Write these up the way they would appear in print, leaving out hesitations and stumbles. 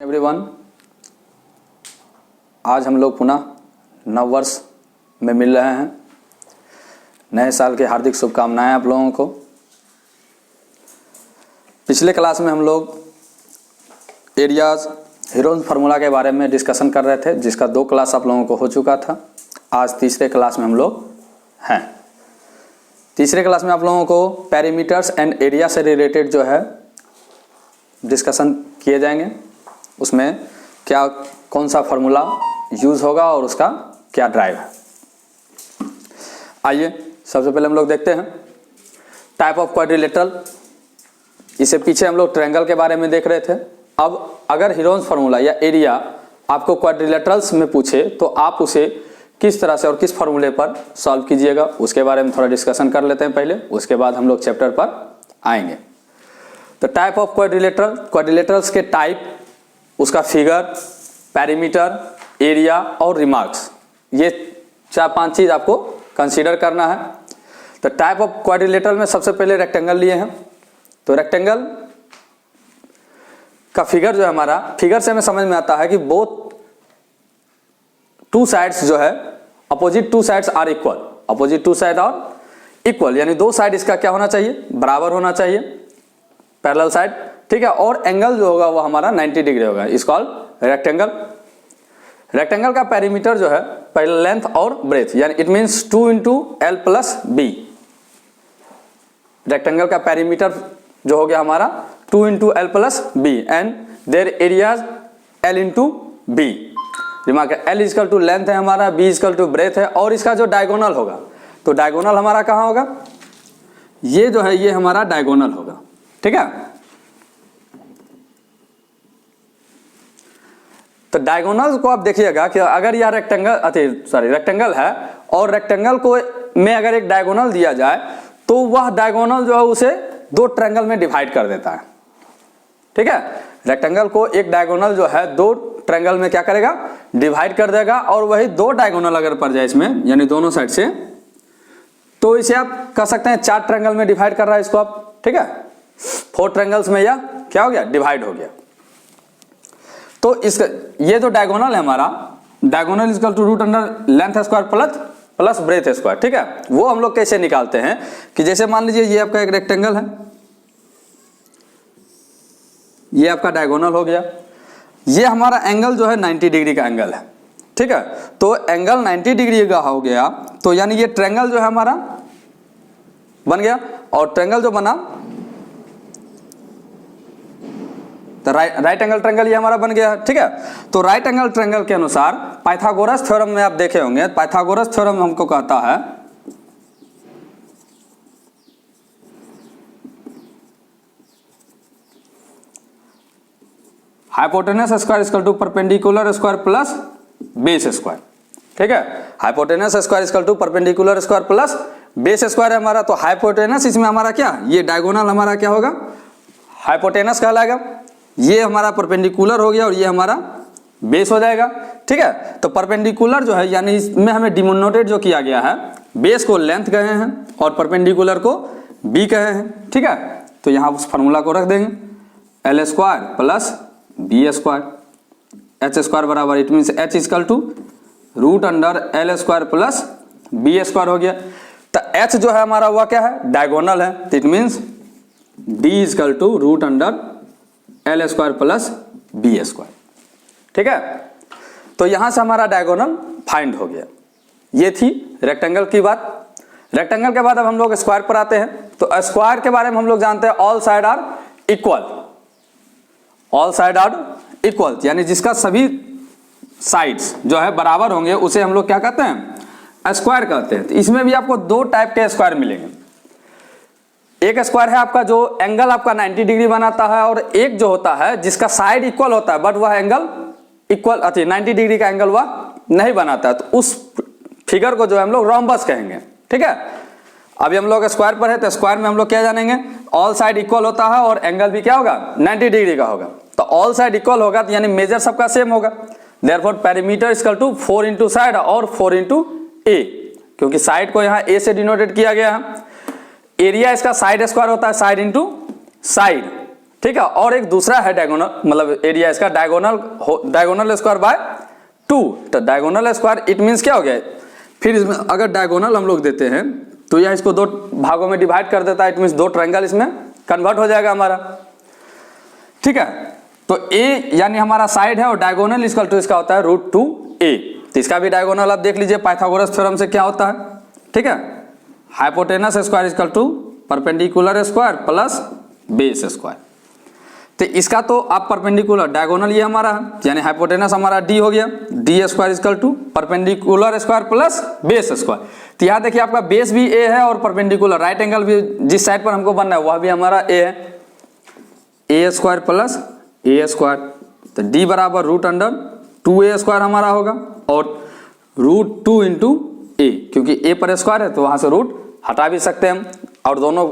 Everyone, आज हम लोग पुनः नव वर्ष में मिल रहे हैं। नए साल की हार्दिक शुभकामनाएं आप लोगों को। पिछले क्लास में हम लोग एरियाज हीरोज फार्मूला के बारे में डिस्कशन कर रहे थे, जिसका 2 क्लास आप लोगों को हो चुका था। आज तीसरे क्लास में हम लोग हैं। तीसरे क्लास में आप लोगों को पैरामीटर्स एंड एरिया से रिलेटेड जो है डिस्कशन किए जाएंगे। उसमें क्या कौन सा फार्मूला यूज होगा और उसका क्या ड्राइव है। आइए सबसे पहले हम लोग देखते हैं टाइप ऑफ क्वाड्रिलेटरल। इससे पीछे हम लोग ट्रायंगल के बारे में देख रहे थे। अब अगर हीरोज फार्मूला या एरिया आपको क्वाड्रिलेटरल्स में पूछे तो आप उसे किस तरह से और किस फार्मूले पर सॉल्व कीजिएगा, उसके बारे में थोड़ा डिस्कशन कर लेते हैं पहले। उसके बाद हम लोग चैप्टर पर आएंगे। तो टाइप ऑफ क्वाड्रिलेटरल, क्वाड्रिलेटरल्स के टाइप, उसका फिगर, पैरामीटर, एरिया और रिमार्क्स, ये 4-5 चीज आपको कंसीडर करना है। तो टाइप ऑफ क्वाड्रिलेटरल में सबसे पहले रेक्टेंगल लिए हैं। तो रेक्टेंगल का फिगर जो है हमारा, फिगर से हमें समझ में आता है कि बोथ 2 साइड्स जो है opposite 2 sides are equal. Opposite 2 side और इक्वल, यानी 2 साइड इसका क्या होना चाहिए, बराबर होना चाहिए, पैरेलल साइड, ठीक है। और एंगल जो होगा वो हमारा 90 डिग्री होगा। इस कॉल्ड रेक्टेंगल। रेक्टेंगल का पैरामीटर जो है पहले लेंथ और ब्रेथ, यानी it means 2 × L + B। Rectangle का पैरामीटर जो हो गया हमारा 2 × L + B and there areas L × B। दिमाग है, L = लेंथ है हमारा, B = ब्रेथ है, और इसका जो डायगोनल होगा, तो डायगोनल हमारा कहाँ होगा, ये जो है ये हमारा डायगोनल होगा, ठीक है। तो डायगोनल को आप देखिएगा कि अगर यह रेक्टेंगल है और रेक्टेंगल को में अगर एक डायगोनल दिया जाए तो वह डायगोनल जो है उसे 2 ट्रायंगल में डिवाइड कर देता है, ठीक है। रेक्टेंगल को एक डायगोनल जो है 2 ट्रायंगल में क्या करेगा, डिवाइड कर देगा। और वही 2 डायगोनल अगर पड़ जाए इसमें, यानी दोनों साइड से, तो इसे आप कह सकते हैं 4 ट्रायंगल में डिवाइड कर रहा है इसको आप, ठीक है। 4 ट्रायंगल्स में यह क्या हो गया, डिवाइड हो गया। तो इसका ये जो डायगोनल है हमारा, diagonal = √under length square plus breadth square, ठीक है। वो हम लोग कैसे निकालते हैं कि जैसे मान लीजिए ये आपका एक रेक्टेंगल है, ये आपका डायगोनल हो गया, ये हमारा एंगल जो है 90 डिग्री का एंगल है, ठीक है। तो एंगल 90 डिग्री का हो गया, तो यानी ये ट्रायंगल जो है हमारा बन गया। और ट्रायंगल जो बना तो राइट एंगल ट्रायंगल ये हमारा बन गया, ठीक है। तो राइट एंगल ट्रायंगल के अनुसार पाइथागोरस थ्योरम में आप देखे होंगे, पाइथागोरस थ्योरम हमको कहता है hypotenuse square = perpendicular square plus base square, ठीक है। Hypotenuse square = perpendicular square plus base square है हमारा। तो हाइपोटेनस इसमें हमारा क्या, ये डायगोनल हमारा क्या होगा, हाइपोटेनस कहलाएगा। ये हमारा परपेंडिकुलर हो गया और ये हमारा बेस हो जाएगा, ठीक है। तो परपेंडिकुलर जो है, यानी इसमें हमें डिनोटेट जो किया गया है, बेस को लेंथ कहे हैं और परपेंडिकुलर को बी कहे हैं, ठीक है। तो यहाँ उस फार्मूला को रख देंगे, L² + B² H² बराबर, it means H = √under L² + B² हो गया। तो H जो है हमारा वह क्या है, डायगोनल है, तो it means D = √under L² + B², ठीक है। तो यहां से हमारा डायगोनल फाइंड हो गया। ये थी रेक्टेंगल की बात। रेक्टेंगल के बाद अब हम लोग स्क्वायर पर आते हैं। तो स्क्वायर के बारे में हम लोग जानते हैं all side are equal. All side are equal यानी जिसका सभी साइड्स जो है बराबर होंगे उसे हम लोग क्या कहते हैं, स्क्वायर कहते हैं। तो इसमें भी आपको 2 टाइप के स्क्वायर मिलेंगे। एक स्क्वायर है आपका जो एंगल आपका 90 डिग्री बनाता है, और एक जो होता है जिसका साइड इक्वल होता है बट वह एंगल इक्वल 90 डिग्री का एंगल वह नहीं बनाता है। तो उस फिगर को जो है हम लोग रोम्बस कहेंगे, ठीक है। अभी हम लोग स्क्वायर पर है, तो स्क्वायर में हम लोग क्या जानेंगे, ऑल साइड इक्वल होता है और एंगल भी क्या होगा, 90 डिग्री का होगा। तो ऑल साइड इक्वल होगा तो यानी मेजर सबका सेम होगा। देयरफॉर पैरामीटर = 4 × साइड और 4 × A, क्योंकि साइड को यहाँ A से डिनोटेट किया गया है। एरिया इसका साइड स्क्वायर होता है, साइड इंटू साइड, ठीक है। और एक दूसरा है डायगोनल, मतलब एरिया इसका डायगोनल स्क्वायर बाय 2। तो डायगोनल स्क्वायर इट मीन्स क्या हो गया, फिर इसमें अगर डायगोनल हम लोग देते हैं तो यह इसको 2 भागों में डिवाइड कर देता है, इट मीन्स 2 ट्रायंगल इसमें कन्वर्ट हो जाएगा हमारा, ठीक है। तो ए यानी हमारा साइड है और डायगोनल इक्वल टू इसका होता है √2a। तो इसका भी डायगोनल आप देख लीजिए पाइथागोरस थ्योरम से क्या होता है, ठीक है। Hypotenuse square equal to perpendicular square plus base square. तो इसका तो आप परपेंडिकुलर डायगोनल ये हमारा है, यानी हाइपोटेनस हमारा डी हो गया, D square equal to perpendicular square plus base square. तो यहाँ देखिए आपका बेस भी ए है और परपेंडिकुलर राइट एंगल भी जिस साइड पर हमको बनना है वह भी हमारा ए है, ए स्क्वायर प्लस ए स्क्वायर। तो डी बराबर √2a स्क्वायर हमारा होगा और √2 इंटू ए, क्योंकि ए पर स्क्वायर है तो वहां से रूट हटा भी सकते हैं हम, और दोनों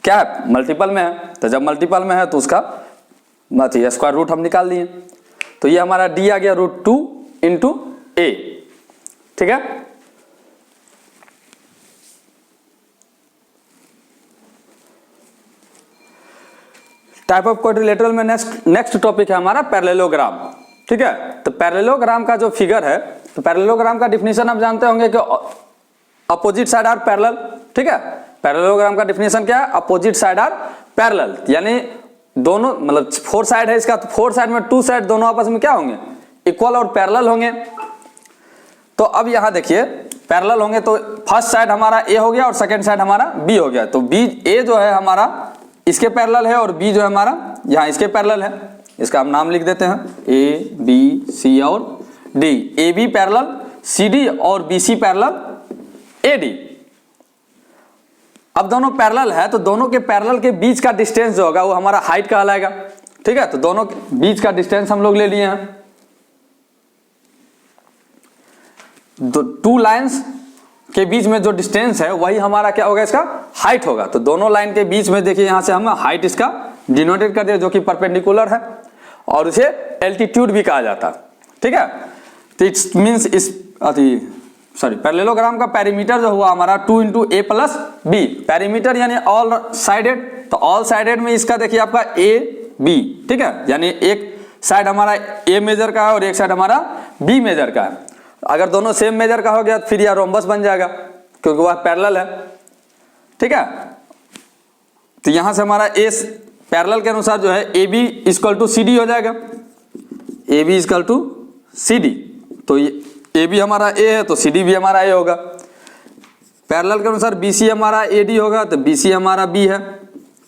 क्या है मल्टीपल में है। तो जब मल्टीपल में है तो उसका स्क्वायर रूट हम निकाल दिए। तो ये हमारा डी आ गया √2 इंटू ए, ठीक है। टाइप ऑफ क्वाड्रिलेटरल में नेक्स्ट टॉपिक है हमारा पैरेललोग्राम, ठीक है। तो पैरेललोग्राम का जो फिगर है, तो पैरेललोग्राम का डिफिनीशन आप जानते होंगे कि अपोजिट साइड आर पैरेलल, ठीक है। पैरेललोग्राम का डिफिनीशन क्या है, अपोजिट साइड आर पैरेलल, यानी दोनों मतलब 4 साइड है इसका, तो 4 साइड में 2 साइड दोनों आपस में क्या होंगे, इक्वल और पैरेलल होंगे। तो अब यहां देखिए पैरेलल होंगे तो फर्स्ट साइड हमारा ए हो गया और सेकंड साइड हमारा बी हो गया। तो बी ए जो है हमारा इसके पैरेलल है और बी जो है हमारा यहाँ इसके पैरेलल है। इसका हम नाम लिख देते हैं ए बी सी और D. A B parallel C D और B C parallel A D. अब दोनों पैरेलल है तो दोनों के पैरेलल के बीच का डिस्टेंस जो होगा वो हमारा हाइट कहलाएगा, ठीक है। तो दोनों के बीच का डिस्टेंस हम लोग ले लिए हैं, 2 लाइंस के बीच में जो डिस्टेंस है वही हमारा क्या होगा, इसका हाइट होगा। तो दोनों लाइन के बीच में देखिए यहां से हम हाइट इसका डिनोटेट कर दिया जो कि परपेंडिकुलर है और उसे एल्टीट्यूड भी कहा जाता है, ठीक है। तो इट्स मींस इस पैरेललोग्राम का पेरीमीटर जो हुआ हमारा 2 इंटू ए प्लस बी। पेरीमीटर यानी ऑल साइडेड, तो ऑल साइडेड में इसका देखिए आपका ए बी, ठीक है। यानी एक साइड हमारा ए मेजर का है और एक साइड हमारा बी मेजर का है। अगर दोनों सेम मेजर का हो गया तो फिर यह रोम्बस बन जाएगा क्योंकि वह पैरेलल है, ठीक है। तो यहां से हमारा ए पैरेलल के अनुसार जो है A B equal to C D हो जाएगा, A B equal to C D. तो ए बी हमारा ए है तो सी डी भी हमारा ए होगा। पैरेलल के अनुसार बी सी हमारा ए डी होगा तो बी सी हमारा बी है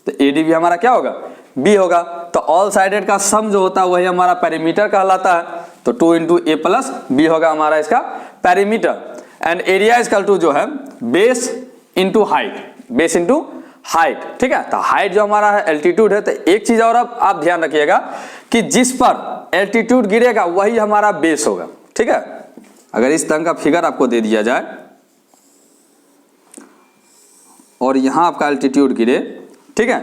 तो ए डी भी हमारा क्या होगा, बी होगा। तो ऑल साइडेड का सम जो होता है वही हमारा पेरीमीटर कहलाता है। तो 2 इंटू ए प्लस बी होगा हमारा इसका perimeter. And area equal to जो है base into height, base into height, ठीक है। तो हाइट जो हमारा है एल्टीट्यूड है। तो एक चीज और आप ध्यान रखिएगा कि जिस पर एल्टीट्यूड गिरेगा वही हमारा बेस होगा, ठीक है। अगर इस तरह का फिगर आपको दे दिया जाए और यहां आपका एल्टीट्यूड गिरे, ठीक है,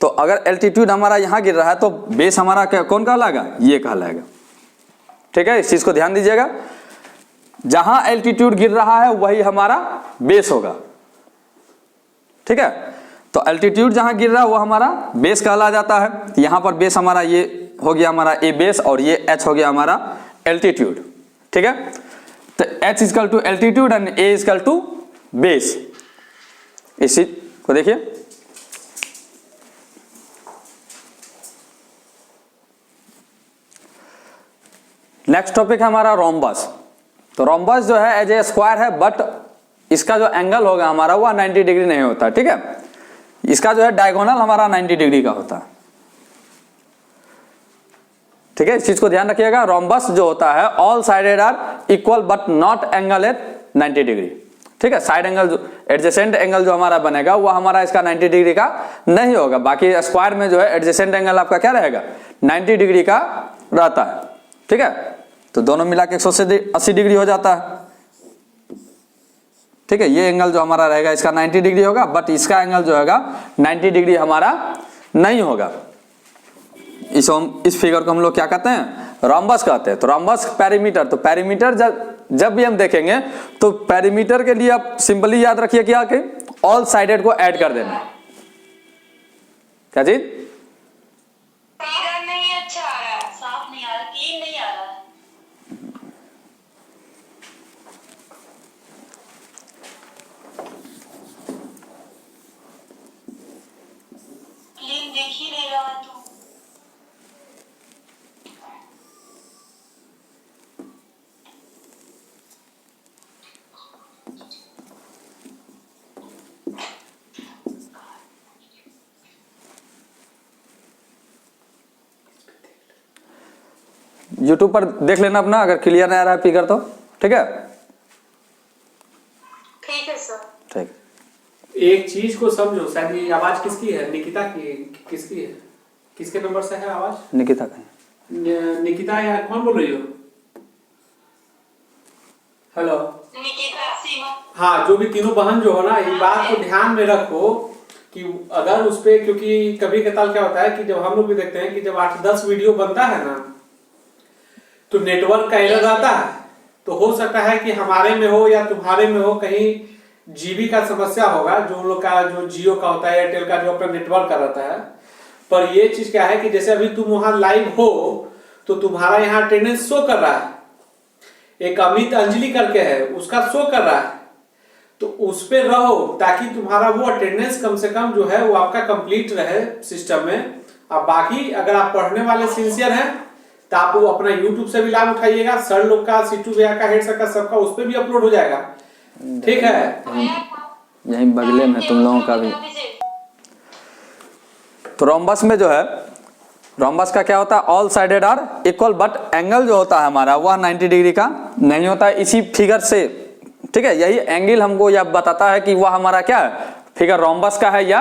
तो अगर एल्टीट्यूड हमारा यहां गिर रहा है तो बेस हमारा कौन कहलाएगा, ये कहलाएगा, ठीक है। इस चीज को ध्यान दीजिएगा, जहां एल्टीट्यूड गिर रहा है वही हमारा बेस होगा, ठीक है। तो एल्टीट्यूड जहां गिर रहा है वो हमारा बेस कहला जाता है। यहां पर बेस हमारा ये हो गया हमारा ए बेस और ये एच हो गया हमारा एल्टीट्यूड, ठीक है। तो H equal to altitude and A equal to base. इस चीज को देखिए, नेक्स्ट टॉपिक है हमारा रोम्बस। तो रोम्बस जो है एज ए स्क्वायर है बट इसका जो एंगल होगा हमारा वह 90 डिग्री नहीं होता, ठीक है। इसका जो है डायगोनल हमारा 90 डिग्री का होता है, ठीक है। इस चीज को ध्यान रखिएगा, रोम्बस जो होता है all sided are equal but not angle at 90 degree, ठीक है। साइड एंगल जो एडजेसेंट एंगल जो हमारा बनेगा वो हमारा इसका 90 डिग्री का नहीं होगा। बाकी स्क्वायर में जो है एडजेसेंट एंगल आपका क्या रहेगा, 90 डिग्री का रहता है, ठीक है। तो दोनों मिला के 180 डिग्री हो जाता है, ठीक है। ये एंगल जो हमारा रहेगा इसका 90 डिग्री होगा बट इसका एंगल जो होगा 90 डिग्री हमारा नहीं होगा। इस फिगर को हम लोग क्या कहते हैं, रोम्बस कहते हैं। तो रोम्बस पेरीमीटर, तो पेरीमीटर जब भी हम देखेंगे तो पेरीमीटर के लिए आप सिंपली याद रखिए क्या कि ऑल साइडेड को ऐड कर देना। क्या चीज, यूट्यूब पर देख लेना अपना, अगर क्लियर नहीं आ रहा है फिगर तो, ठीक है। ठीक है सर। ठीक। एक चीज को समझो, शायद ये आवाज किसकी है? निकिता की? किसकी है? किसके नंबर से है आवाज? निकिता का। निकिता या कौन बोल रही हो? हेलो, निकिता, सीमा। हाँ, जो भी तीनों बहन जो हो ना, ये बात को ध्यान में रखो कि अगर उस पे, क्योंकि कभी कताल क्या होता है कि जब हम लोग भी देखते हैं कि जब 8-10 वीडियो बनता है ना, तो नेटवर्क का एरर आता है। तो हो सकता है कि हमारे में हो या तुम्हारे में हो, कहीं जीबी का समस्या होगा, जो उन लोग का, जो जियो का होता है, एयरटेल का जो अपना नेटवर्क का रहता है। पर ये चीज क्या है कि जैसे अभी तुम वहां लाइव हो तो तुम्हारा यहाँ अटेंडेंस शो कर रहा है, एक अमित अंजलि करके है, उसका शो कर रहा है, तो उस पे रहो ताकि तुम्हारा वो अटेंडेंस कम से कम जो है वो आपका कंप्लीट रहे सिस्टम में। अब बाकी अगर आप पढ़ने वाले सिंसियर हैं तो आप वो अपना यूट्यूब से भी लाभ उठाइएगा, सर लोग का, सीटू भैया का, हेड सर का, सबका उस पे भी अपलोड हो जाएगा, ठीक है। यहीं बगले में तुम लोगों का भी। तो रोम्बस में जो है, रोम्बस का क्या होता है, all sided are equal, but angle जो होता है हमारा वह 90 डिग्री का नहीं होता है इसी फिगर से, ठीक है। यही एंगल हमको यह बताता है कि वह हमारा क्या है, फिगर रोम्बस का है या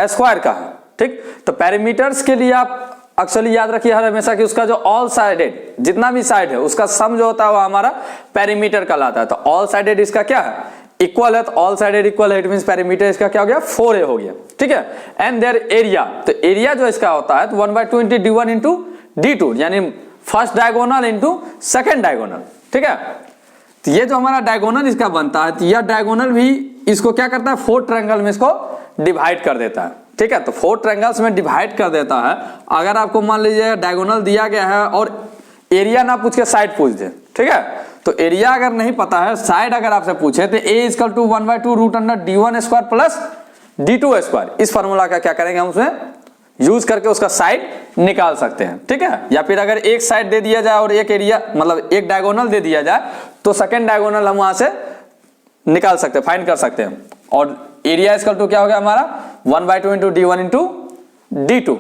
स्क्वायर का है, ठीक। तो पैरामीटर्स के लिए आप एक्चुअली याद रखिए हर हमेशा कि उसका जो ऑल साइडेड, जितना भी साइड है उसका सम जो होता है वो हमारा पैरामीटर कहलाता है। तो ऑल साइडेड इसका क्या है, इक्वल है, तो ऑल साइडेड इक्वल है, इट मींस पैरामीटर इसका क्या हो गया, 4a हो गया, ठीक है। एंड देयर एरिया, तो एरिया जो इसका होता है तो 1/20 d1 इंटू d2, यानी first diagonal into second diagonal, ठीक है। तो ये जो हमारा डायगोनल इसका बनता है, तो यह डायगोनल भी इसको क्या करता है, 4 ट्रायंगल में इसको डिवाइड कर देता है, ठीक है। तो 4 ट्रायंगल्स में डिवाइड कर देता है। अगर आपको मान लीजिए डायगोनल दिया गया है और एरिया ना पूछ के साइड पूछ दे, ठीक है, तो एरिया अगर नहीं पता है, साइड अगर आपसे पूछे तो a equal to 1/2 root under d1 square plus d2 square, इस फॉर्मूला का क्या करेंगे हम उसमें यूज करके उसका साइड निकाल सकते हैं, ठीक है। या फिर अगर एक साइड दे दिया जाए और एक एरिया, मतलब एक डायगोनल दे दिया जाए, तो सेकेंड डायगोनल हम वहां से निकाल सकते हैं, फाइंड कर सकते हैं। और एरिया इक्वल टू क्या हो गया हमारा, 1/2 इंटू d1 इंटू d2,